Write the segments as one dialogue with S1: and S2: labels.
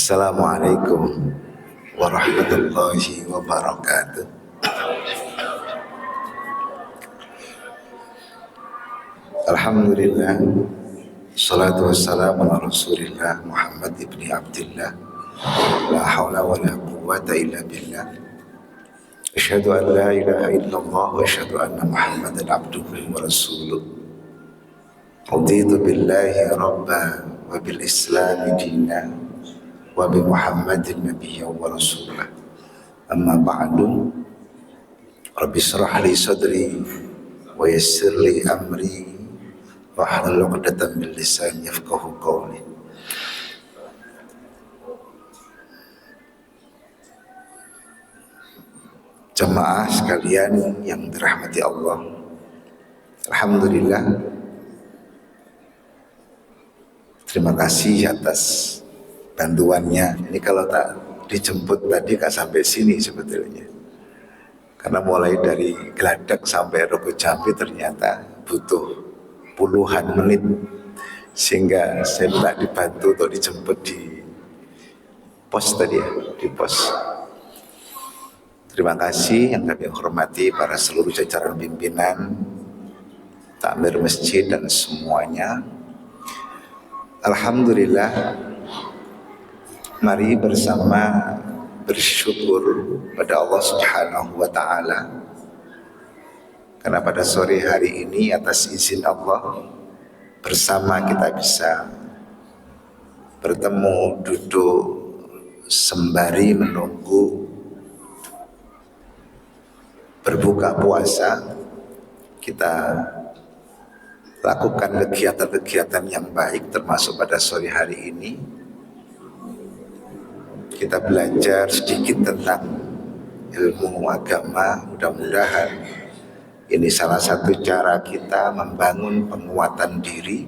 S1: Assalamualaikum warahmatullahi wabarakatuh. Alhamdulillah, salatu wassalamu ala rasulillah Muhammad ibni Abdillah, la hawla wa la quwwata illa billah. Asyhadu an la ilaha illallah wa asyhadu anna Muhammadan abduhu wa rasuluh. Raditu billahi rabba wa bil islami dina wa bi Muhammadin nabiyya wa rasulah. Amma ba'du. Rabbi shrah li sadri wa yassir li amri wahlul 'uqdatam min lisani yafqahu qawli. Jamaah sekalian yang dirahmati Allah, alhamdulillah, terima kasih atas bantuannya. Ini kalau tak dijemput tadi gak sampai sini sebetulnya. Karena mulai dari Geladak sampai Rogo Jambi ternyata butuh puluhan menit. Sehingga saya minta dibantu untuk dijemput di pos tadi ya, di pos. Terima kasih yang kami hormati para seluruh jajaran pimpinan, takmir masjid dan semuanya. Alhamdulillah, mari bersama bersyukur pada Allah Subhanahu wa ta'ala, karena pada sore hari ini atas izin Allah bersama kita bisa bertemu, duduk sembari menunggu berbuka puasa. Kita lakukan kegiatan-kegiatan yang baik, termasuk pada sore hari ini kita belajar sedikit tentang ilmu agama. Mudah-mudahan ini salah satu cara kita membangun penguatan diri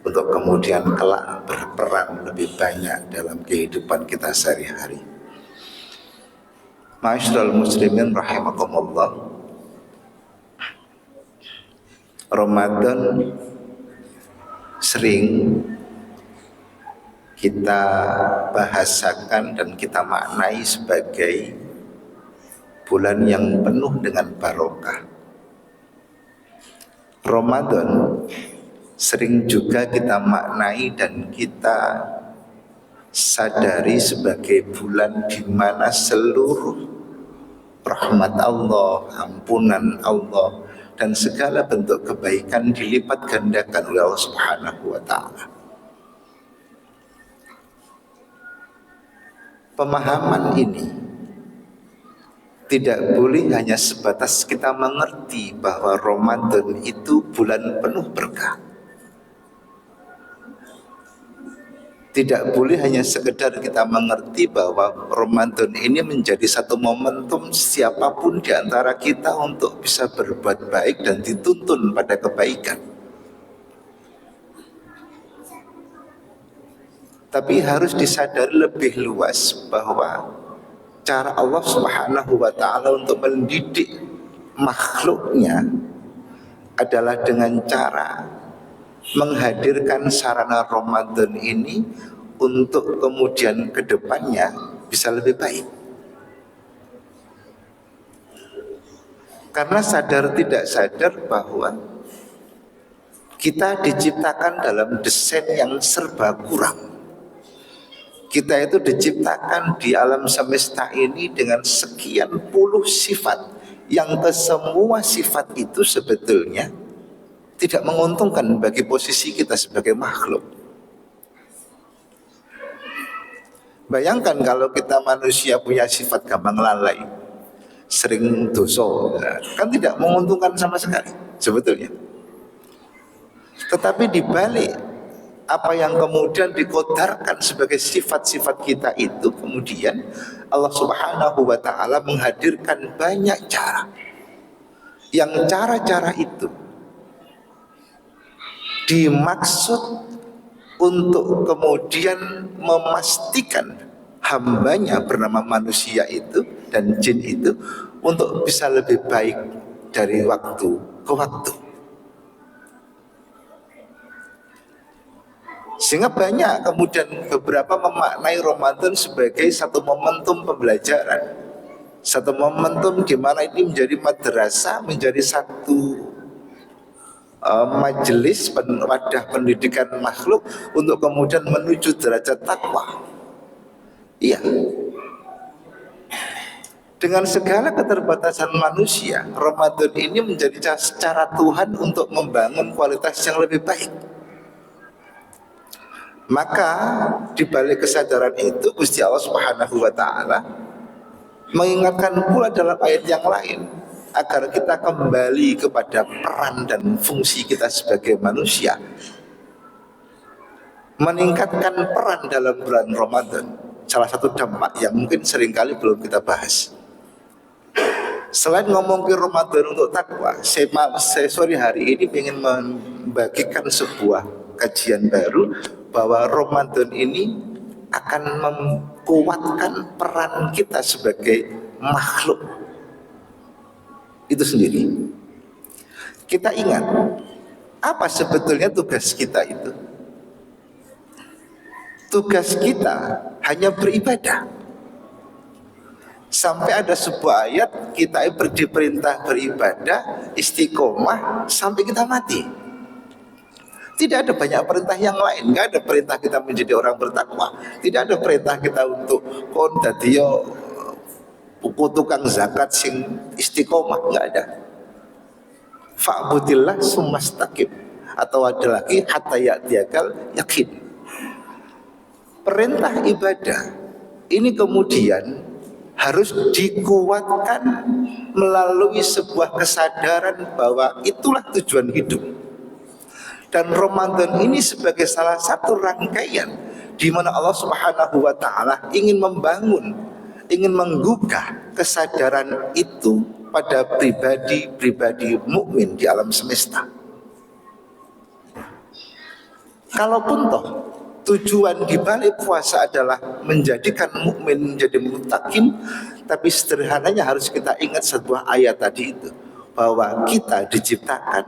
S1: untuk kemudian kelak berperan lebih banyak dalam kehidupan kita sehari-hari. Ma'asyiral muslimin rahimakumullah, Ramadan sering kita bahasakan dan kita maknai sebagai bulan yang penuh dengan barokah. Ramadan sering juga kita maknai dan kita sadari sebagai bulan di mana seluruh rahmat Allah, ampunan Allah, dan segala bentuk kebaikan dilipat gandakan oleh Allah Subhanahu wa ta'ala. Pemahaman ini tidak boleh hanya sebatas kita mengerti bahwa Ramadan itu bulan penuh berkah. Tidak boleh hanya sekedar kita mengerti bahwa Ramadan ini menjadi satu momentum siapapun di antara kita untuk bisa berbuat baik dan dituntun pada kebaikan. Tapi harus disadari lebih luas bahwa cara Allah Subhanahu wa ta'ala untuk mendidik makhluknya adalah dengan cara menghadirkan sarana Ramadan ini untuk kemudian ke depannya bisa lebih baik. Karena sadar tidak sadar bahwa kita diciptakan dalam desain yang serba kurang. Kita itu diciptakan di alam semesta ini dengan sekian puluh sifat, yang kesemua sifat itu sebetulnya tidak menguntungkan bagi posisi kita sebagai makhluk. Bayangkan kalau kita manusia punya sifat gampang lalai, sering dosa, kan tidak menguntungkan sama sekali sebetulnya. Tetapi dibalik apa yang kemudian dikodarkan sebagai sifat-sifat kita itu, kemudian Allah Subhanahu wa ta'ala menghadirkan banyak cara, yang cara-cara itu dimaksud untuk kemudian memastikan hambanya bernama manusia itu dan jin itu untuk bisa lebih baik dari waktu ke waktu. Sehingga banyak kemudian beberapa memaknai Ramadan sebagai satu momentum pembelajaran, satu momentum di mana ini menjadi madrasah, menjadi satu majelis wadah pendidikan makhluk untuk kemudian menuju derajat takwa. Iya. Dengan segala keterbatasan manusia, Ramadan ini menjadi cara Tuhan untuk membangun kualitas yang lebih baik. Maka di balik kesadaran itu Gusti Allah Subhanahu wa taala mengingatkan pula dalam ayat yang lain agar kita kembali kepada peran dan fungsi kita sebagai manusia. Meningkatkan peran dalam bulan Ramadan, salah satu dampak yang mungkin seringkali belum kita bahas. Selain ngomongin Ramadan untuk takwa, saya sore hari ini ingin membagikan sebuah kajian baru bahwa Ramadan ini akan menguatkan peran kita sebagai makhluk itu sendiri. Kita ingat apa sebetulnya tugas kita itu? Tugas kita hanya beribadah. Sampai ada sebuah ayat kita diperintah beribadah istiqomah sampai kita mati. Tidak ada banyak perintah yang lain. Tidak ada perintah kita menjadi orang bertakwa. Tidak ada perintah kita untuk kon dadiyo buku tukang zakat sing istiqomah. Tidak ada. Fa'budillah sumastaqim. Atau ada lagi hatta ya'tiyakal yakin. Perintah ibadah ini kemudian harus dikuatkan melalui sebuah kesadaran bahwa itulah tujuan hidup. Dan Ramadan ini sebagai salah satu rangkaian di mana Allah Subhanahu wa taala ingin membangun, ingin menggugah kesadaran itu pada pribadi-pribadi mukmin di alam semesta. Kalaupun toh tujuan di balik puasa adalah menjadikan mukmin menjadi muttaqin, tapi sederhananya harus kita ingat sebuah ayat tadi itu, bahwa kita diciptakan,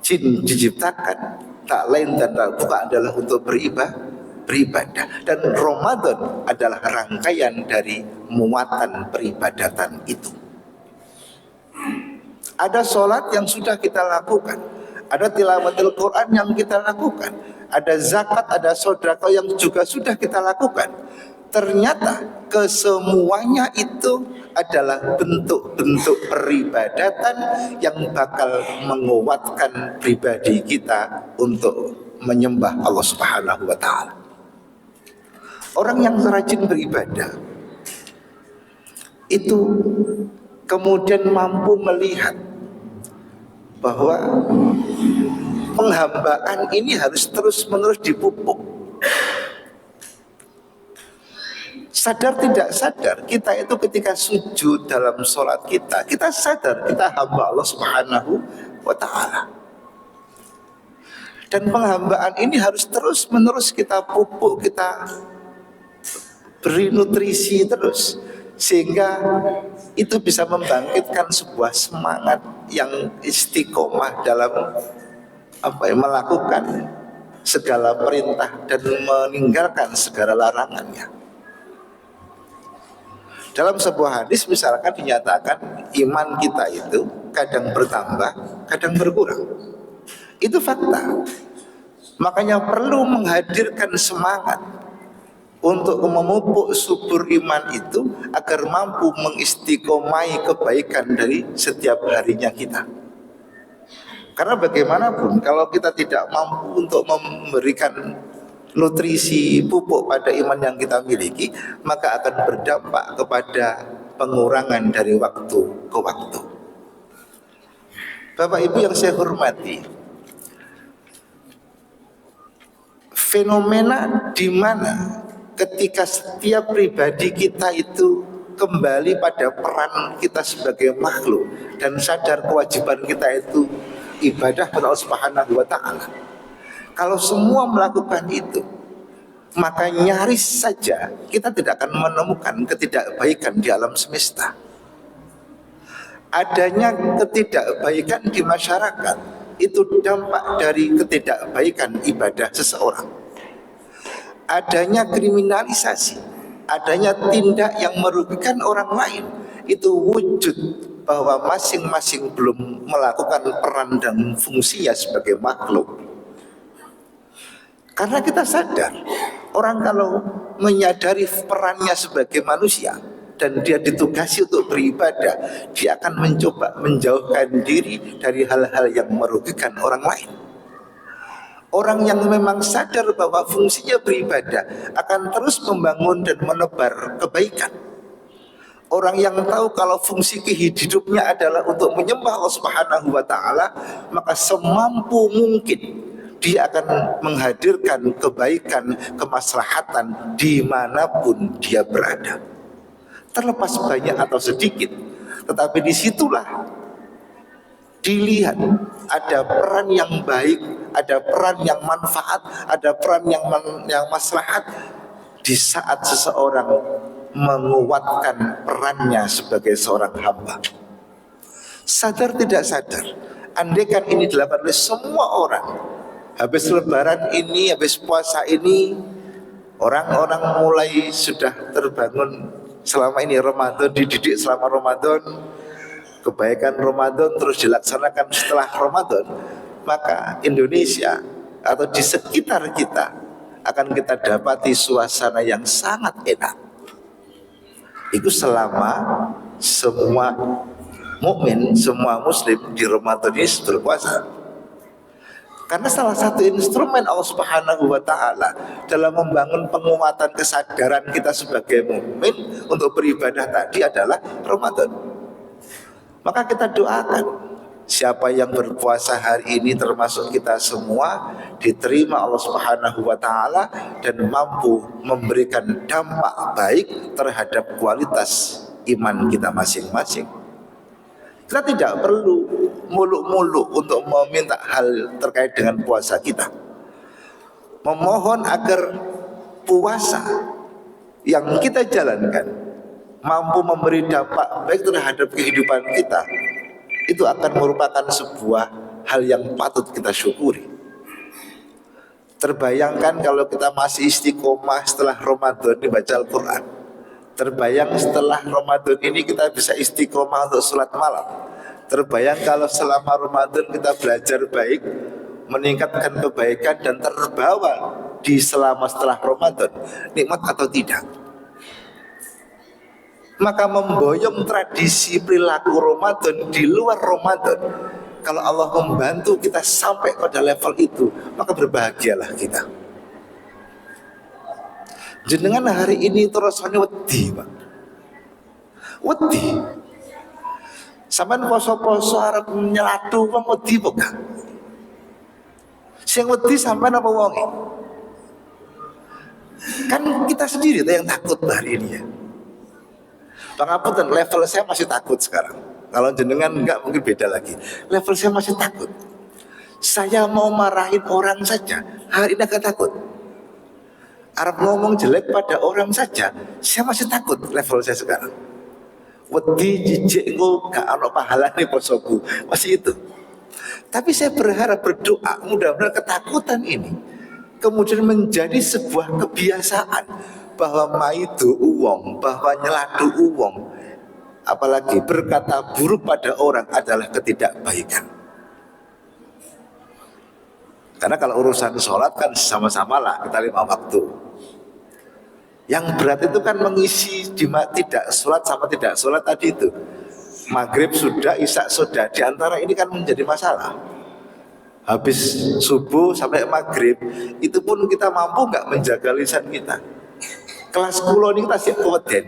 S1: jin diciptakan, tak lain dan tak bukan adalah untuk beribadah. Dan Ramadan adalah rangkaian dari muatan peribadatan itu. Ada sholat yang sudah kita lakukan, ada tilawatul Quran yang kita lakukan, ada zakat, ada sedekah yang juga sudah kita lakukan. Ternyata kesemuanya itu adalah bentuk-bentuk peribadatan yang bakal menguatkan pribadi kita untuk menyembah Allah Subhanahu wa taala. Orang yang rajin beribadah itu kemudian mampu melihat bahwa penghambaan ini harus terus-menerus dipupuk. Sadar tidak sadar, kita itu ketika sujud dalam sholat kita sadar kita hamba Allah Subhanahu wa ta'ala. Dan penghambaan ini harus terus-menerus kita pupuk, kita beri nutrisi terus, sehingga itu bisa membangkitkan sebuah semangat yang istiqomah dalam melakukan segala perintah dan meninggalkan segala larangannya. Dalam sebuah hadis misalkan dinyatakan iman kita itu kadang bertambah, kadang berkurang. Itu fakta. Makanya perlu menghadirkan semangat untuk memupuk subur iman itu agar mampu mengistiqomai kebaikan dari setiap harinya kita. Karena bagaimanapun kalau kita tidak mampu untuk memberikan nutrisi pupuk pada iman yang kita miliki, maka akan berdampak kepada pengurangan dari waktu ke waktu. Bapak Ibu yang saya hormati, fenomena di mana ketika setiap pribadi kita itu kembali pada peran kita sebagai makhluk dan sadar kewajiban kita itu ibadah kepada Allah Subhanahu wa taala. Kalau semua melakukan itu, maka nyaris saja kita tidak akan menemukan ketidakbaikan di alam semesta. Adanya ketidakbaikan di masyarakat itu dampak dari ketidakbaikan ibadah seseorang. adanya kriminalisasi, adanya tindak yang merugikan orang lain, itu wujud bahwa masing-masing belum melakukan peran dan fungsinya sebagai makhluk. Karena kita sadar, orang kalau menyadari perannya sebagai manusia dan dia ditugasi untuk beribadah, dia akan mencoba menjauhkan diri dari hal-hal yang merugikan orang lain. Orang yang memang sadar bahwa fungsinya beribadah akan terus membangun dan menebar kebaikan. Orang yang tahu kalau fungsi hidupnya adalah untuk menyembah Allah Subhanahu wa taala, maka semampu mungkin dia akan menghadirkan kebaikan, kemaslahatan dimanapun dia berada, terlepas banyak atau sedikit. Tetapi disitulah dilihat ada peran yang baik, ada peran yang manfaat, ada peran yang maslahat di saat seseorang menguatkan perannya sebagai seorang hamba. Sadar tidak sadar, andaikan ini dilakukan oleh semua orang, habis lebaran ini, habis puasa ini, orang-orang mulai sudah terbangun selama ini Ramadan, dididik selama Ramadan, kebaikan Ramadan terus dilaksanakan setelah Ramadan, maka Indonesia atau di sekitar kita akan kita dapati suasana yang sangat enak. Itu selama semua mukmin, semua muslim di Ramadan ini berpuasa. Karena salah satu instrumen Allah Subhanahu wa taala dalam membangun penguatan kesadaran kita sebagai mukmin untuk beribadah tadi adalah Ramadan. Maka kita doakan siapa yang berpuasa hari ini termasuk kita semua diterima Allah Subhanahu wa taala dan mampu memberikan dampak baik terhadap kualitas iman kita masing-masing. Kita tidak perlu muluk-muluk untuk meminta hal terkait dengan puasa kita. Memohon agar puasa yang kita jalankan mampu memberi dampak baik terhadap kehidupan kita, itu akan merupakan sebuah hal yang patut kita syukuri. Terbayangkan kalau kita masih istiqomah setelah Ramadan dibaca Al-Quran. Terbayang setelah Ramadan ini kita bisa istiqomah untuk sholat malam. Terbayang kalau selama Ramadan kita belajar baik, meningkatkan kebaikan dan terbawa di selama setelah Ramadan, nikmat atau tidak? Maka memboyong tradisi perilaku Ramadan di luar Ramadan, kalau Allah membantu kita sampai pada level itu, maka berbahagialah kita. Jenengan hari ini terusane wedi, Pak. Wedi. Sampeyan poso-poso arep nyelatu wong wedi bukan? Sing wedi sampeyan apa wonge? Kan kita sendiri yang takut hari ini ya. Pangapunten, level saya masih takut sekarang. Kalau jenengan enggak mungkin beda lagi. Level saya masih takut. Saya mau marahin orang saja, hari ini agak takut. Arab ngomong jelek pada orang saja, saya masih takut level saya sekarang. Wedi jijik engko gak ono pahalane posoku, masih itu. Tapi saya berharap berdoa mudah-mudahan ketakutan ini kemudian menjadi sebuah kebiasaan bahwa maidu uwong, bahwa nyeladu uwong, apalagi berkata buruk pada orang adalah ketidakbaikan. Karena kalau urusan sholat kan sama-sama lah kita 5 waktu. Yang berat itu kan mengisi tidak sholat sama tidak sholat tadi itu. Maghrib sudah, isya sudah, di antara ini kan menjadi masalah. Habis subuh sampai maghrib itu pun kita mampu nggak menjaga lisan kita. Kelas kulo ini kita siap keweden.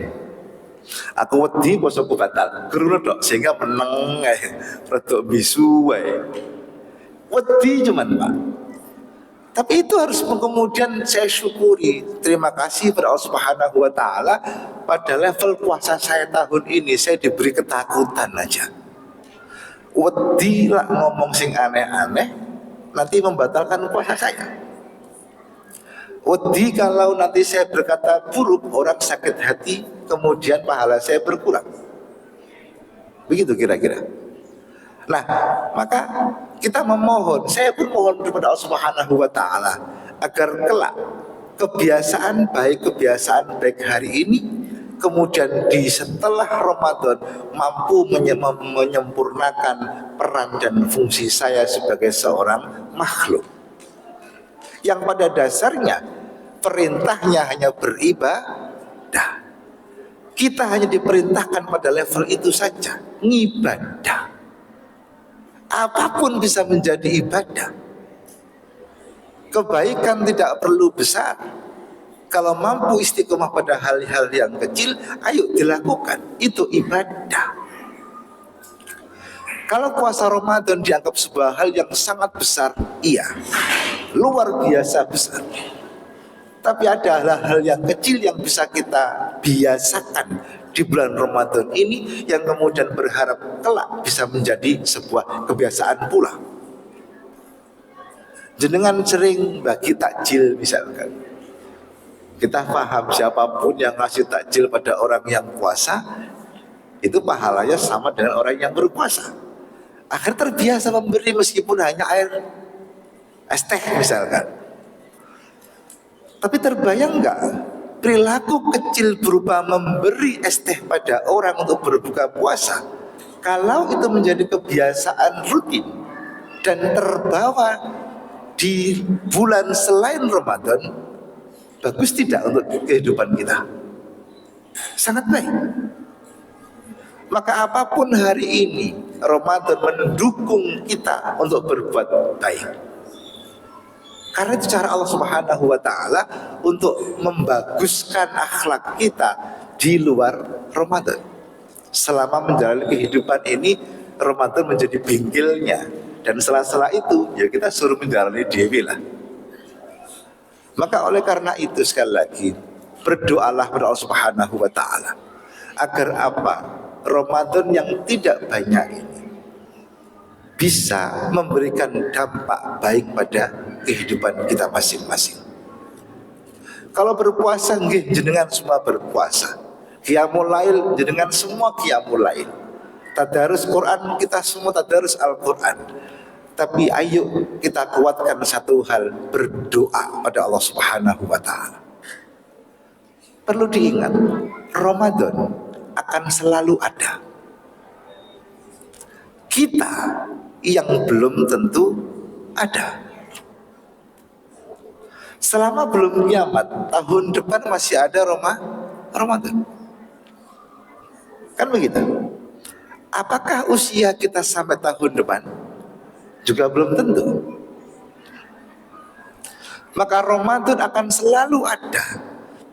S1: Aku wedi posoku batal. Gerono dok sehingga meneng redok bisu wae. Wedi cuman Pak. Tapi itu harus kemudian saya syukuri. Terima kasih pada Allah Subhanahu wa taala, pada level puasa saya tahun ini saya diberi ketakutan aja. Wedi lah ngomong sing aneh-aneh nanti membatalkan puasa saya. Wedi kalau nanti saya berkata buruk, orang sakit hati, kemudian pahala saya berkurang. Begitu kira-kira. Nah, maka kita memohon, saya pun mohon kepada Allah Subhanahu wa taala agar kelak kebiasaan baik hari ini, kemudian di setelah Ramadan mampu menyempurnakan peran dan fungsi saya sebagai seorang makhluk yang pada dasarnya perintahnya hanya beribadah. Kita hanya diperintahkan pada level itu saja, ngibadah. Apapun bisa menjadi ibadah. Kebaikan tidak perlu besar. Kalau mampu istiqomah pada hal-hal yang kecil, ayo dilakukan. Itu ibadah. Kalau puasa Ramadan dianggap sebuah hal yang sangat besar, iya, luar biasa besar. Tapi ada hal-hal yang kecil yang bisa kita biasakan di bulan Ramadan ini, yang kemudian berharap kelak bisa menjadi sebuah kebiasaan pula. Jenengan sering bagi takjil misalkan. Kita paham siapapun yang ngasih takjil pada orang yang puasa, itu pahalanya sama dengan orang yang berpuasa. Akhirnya terbiasa memberi meskipun hanya air es teh misalkan. Tapi terbayang nggak perilaku kecil berupa memberi es teh pada orang untuk berbuka puasa, kalau itu menjadi kebiasaan rutin dan terbawa di bulan selain Ramadan, bagus tidak untuk kehidupan kita? Sangat baik. Maka apapun hari ini, Ramadan mendukung kita untuk berbuat baik. Karena itu cara Allah Subhanahu wa ta'ala untuk membaguskan akhlak kita di luar Ramadan. Selama menjalani kehidupan ini, Ramadan menjadi bingkilnya. Dan sela-sela itu, ya kita suruh menjalani dewi lah. Maka oleh karena itu sekali lagi, berdoalah kepada Allah Subhanahu wa ta'ala agar apa? Ramadan yang tidak banyak ini bisa memberikan dampak baik pada kehidupan kita masing-masing. Kalau berpuasa, nggih jenengan semua berpuasa. Qiyamul lail jenengan semua qiyamul lail. Tadarus Quran kita semua tadarus Al-Quran. Tapi ayo kita kuatkan satu hal, berdoa pada Allah Subhanahu wa ta'ala. Perlu diingat, Ramadan akan selalu ada. Kita yang belum tentu ada. Selama belum kiamat, tahun depan masih ada Ramadan. Kan begitu? Apakah usia kita sampai tahun depan? Juga belum tentu. Maka Ramadan akan selalu ada,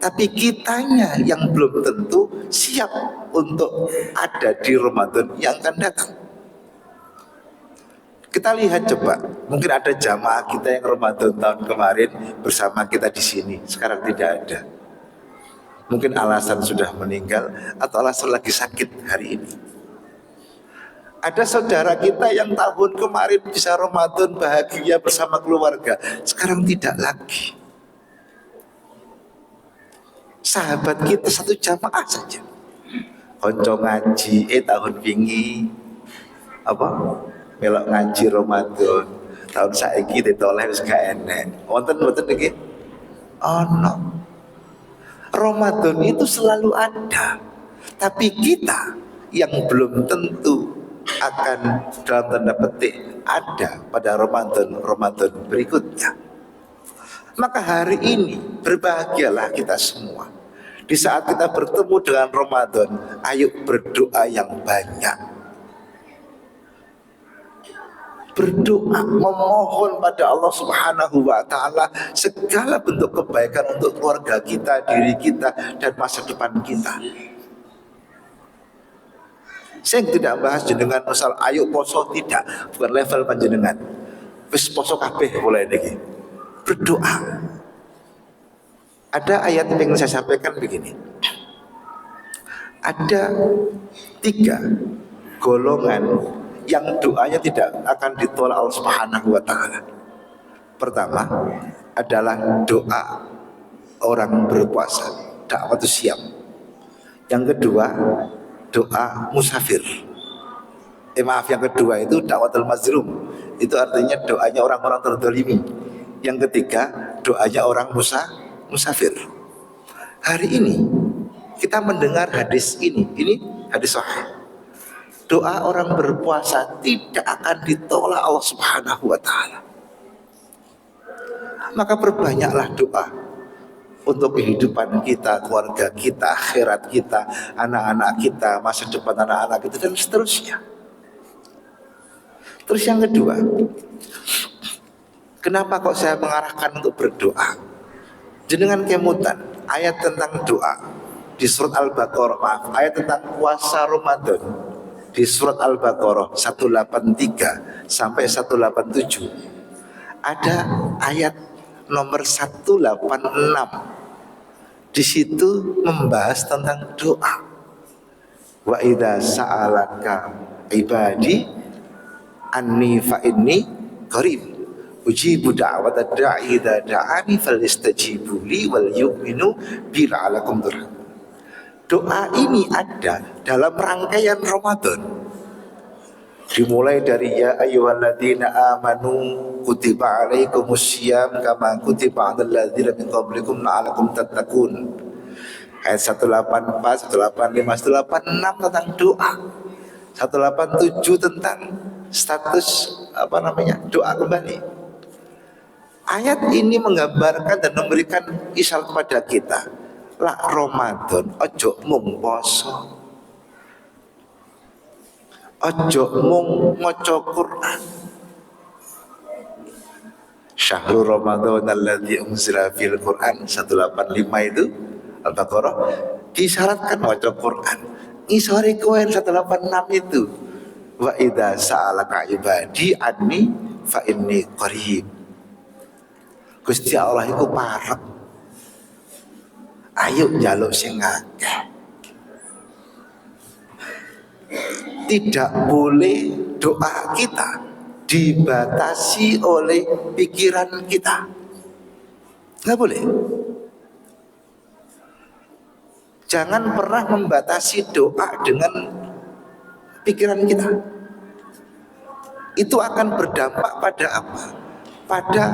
S1: tapi kitanya yang belum tentu siap untuk ada di Ramadan yang akan datang. Kita lihat coba, mungkin ada jamaah kita yang Ramadan tahun kemarin bersama kita di sini, sekarang tidak ada. Mungkin alasan sudah meninggal atau alasan lagi sakit hari ini. Ada saudara kita yang tahun kemarin bisa Ramadan bahagia bersama keluarga, sekarang tidak lagi. Sahabat kita satu jamaah saja, konco ngaji, tahun wingi apa? Melok ngaji Ramadan, tahun saiki ditoleh wis gak enek. Wonten iki? Oh no. Ramadan itu selalu ada, tapi kita yang belum tentu akan dalam tanda petik ada pada Ramadan berikutnya. Maka hari ini berbahagialah kita semua. Di saat kita bertemu dengan Ramadan, ayo berdoa yang banyak. Berdoa memohon pada Allah Subhanahu wa ta'ala segala bentuk kebaikan untuk keluarga kita, diri kita, dan masa depan kita. Saya tidak bahas jenengan masalah ayo poso, tidak, bukan level panjenengan. Wis poso kabeh mulai niki. Berdoa. Ada ayat yang saya sampaikan begini. Ada 3 golongan yang doanya tidak akan ditolak Allah Subhanahu wa ta'ala. Pertama adalah doa orang berpuasa, dakwah siam. Yang kedua doa musafir. Yang kedua itu dakwatul mazlum. Itu artinya doanya orang-orang terdolimi. Yang ketiga doanya orang musafir. Hari ini kita mendengar hadis ini hadis sahih. Doa orang berpuasa tidak akan ditolak Allah Subhanahu wa taala. Maka perbanyaklah doa untuk kehidupan kita, keluarga kita, akhirat kita, anak-anak kita, masa depan anak-anak kita, dan seterusnya. Terus yang kedua, kenapa kok saya mengarahkan untuk berdoa? Jenengan kemutan ayat tentang doa di surat Al-Baqarah, ayat tentang puasa Ramadan di surat Al-Baqarah 183 sampai 187. Ada ayat nomor 186. Di situ membahas tentang doa. Wa idza sa'alaka ibadi anni fa inni qarib ujibu da'watad da'i idza da'ani falyastajibu li wal yu'minu bi la'allakum turhamun. Doa ini ada dalam rangkaian Ramadan. Dimulai dari ya ayyuhalladzina amanu kutiba alaikumussyam kama kutiba 'alal ladzina min qablikum la'allakum tattaqun. Ayat 184, 185, 186 tentang doa. 187 tentang status doa kembali. Ayat ini menggambarkan dan memberikan isyarat kepada kita, lah Ramadan ojo mung poso, ojo mung maca Quran. Syahrul Ramadan alladzi unzila fil Quran 185 itu Al-Baqarah disyaratkan maca Quran. Isore kowe 186 itu wa idza sa'alaka ibadi anni fa inni qarib. Gusti Allah iku parek. Ayo njaluk sing akeh. Tidak boleh doa kita dibatasi oleh pikiran kita. Nggak boleh. Jangan pernah membatasi doa dengan pikiran kita. Itu akan berdampak pada apa? Pada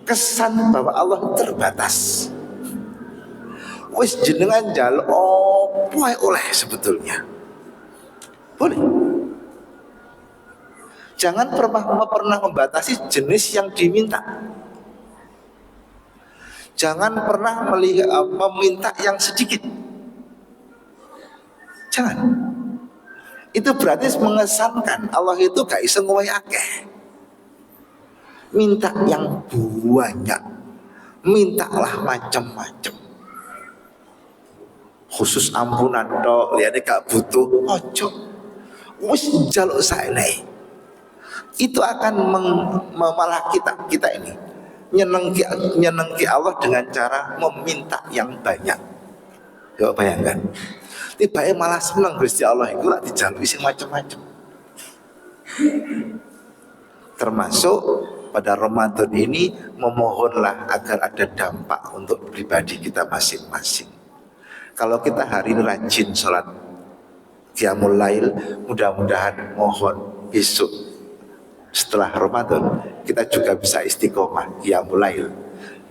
S1: kesan bahwa Allah terbatas. Wis jenengan njaluk opo oleh sebetulnya. Boleh. Jangan pernah membatasi jenis yang diminta. Jangan pernah meminta yang sedikit. Jangan. Itu berarti mengesankan Allah itu gak iso ngowahi akeh. Minta yang banyak. Mintalah macam-macam. Khusus ampunan tok, liyane gak butuh, ojo. Wis njaluk saene. Itu akan malah kita ini nyenengki Allah dengan cara meminta yang banyak. Coba bayangkan. Tiba-tiba malah seneng Gusti Allah itu lah dijaluki sing macam-macam. Termasuk pada Ramadan ini memohonlah agar ada dampak untuk pribadi kita masing-masing. Kalau kita hari ini rajin sholat qiyamul lail, mudah-mudahan mohon besok setelah Ramadan kita juga bisa istiqomah qiyamul lail.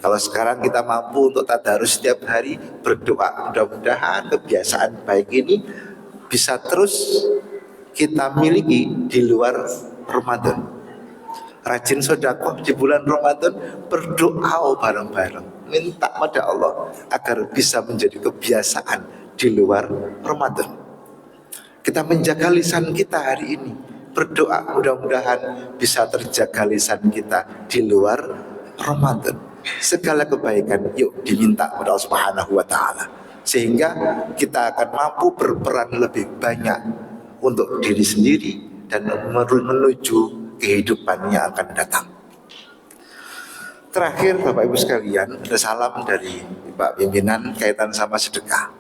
S1: Kalau sekarang kita mampu untuk tadarus setiap hari, berdoa, mudah-mudahan kebiasaan baik ini bisa terus kita miliki di luar Ramadan. Rajin sedekah di bulan Ramadan, berdoa bareng-bareng, minta pada Allah agar bisa menjadi kebiasaan di luar Ramadan. Kita menjaga lisan kita hari ini, berdoa mudah-mudahan bisa terjaga lisan kita di luar Ramadan. Segala kebaikan yuk diminta pada Allah Subhanahu wa taala, sehingga kita akan mampu berperan lebih banyak untuk diri sendiri dan menuju kehidupan yang akan datang. Terakhir Bapak Ibu sekalian, ada salam dari Pak Pimpinan kaitan sama sedekah.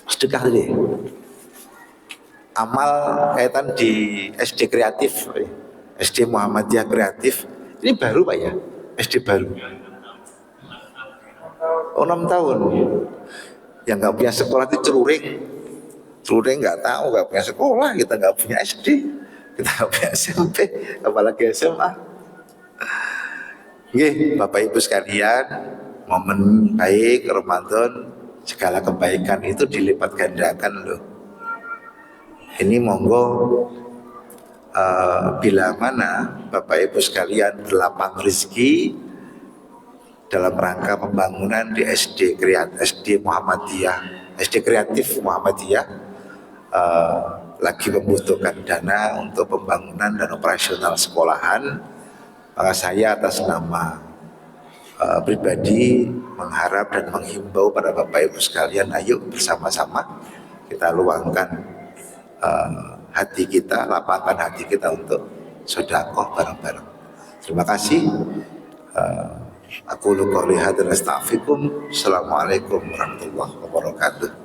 S1: Sedekah tadi amal kaitan di SD Kreatif, SD Muhammadiyah Kreatif. Ini baru Pak ya, SD baru. Oh 6 tahun. Yang nggak punya sekolah itu celuring. Celuring nggak tahu, nggak punya sekolah, kita nggak punya SD, kita nggak punya SMP, apalagi SMA. Nggih, Bapak Ibu sekalian, momen baik Ramadan, segala kebaikan itu dilipat gandakan loh. Ini monggo bila mana Bapak Ibu sekalian lapang rezeki dalam rangka pembangunan di SD Muhammadiyah, SD Kreatif Muhammadiyah lagi membutuhkan dana untuk pembangunan dan operasional sekolahan, maka saya atas nama pribadi mengharap dan menghimbau pada Bapak Ibu sekalian, ayo bersama-sama kita luangkan hati kita, lapangkan hati kita untuk sedekah bareng-bareng. Terima kasih. Aku qouli hadza. Assalamualaikum warahmatullahi wabarakatuh.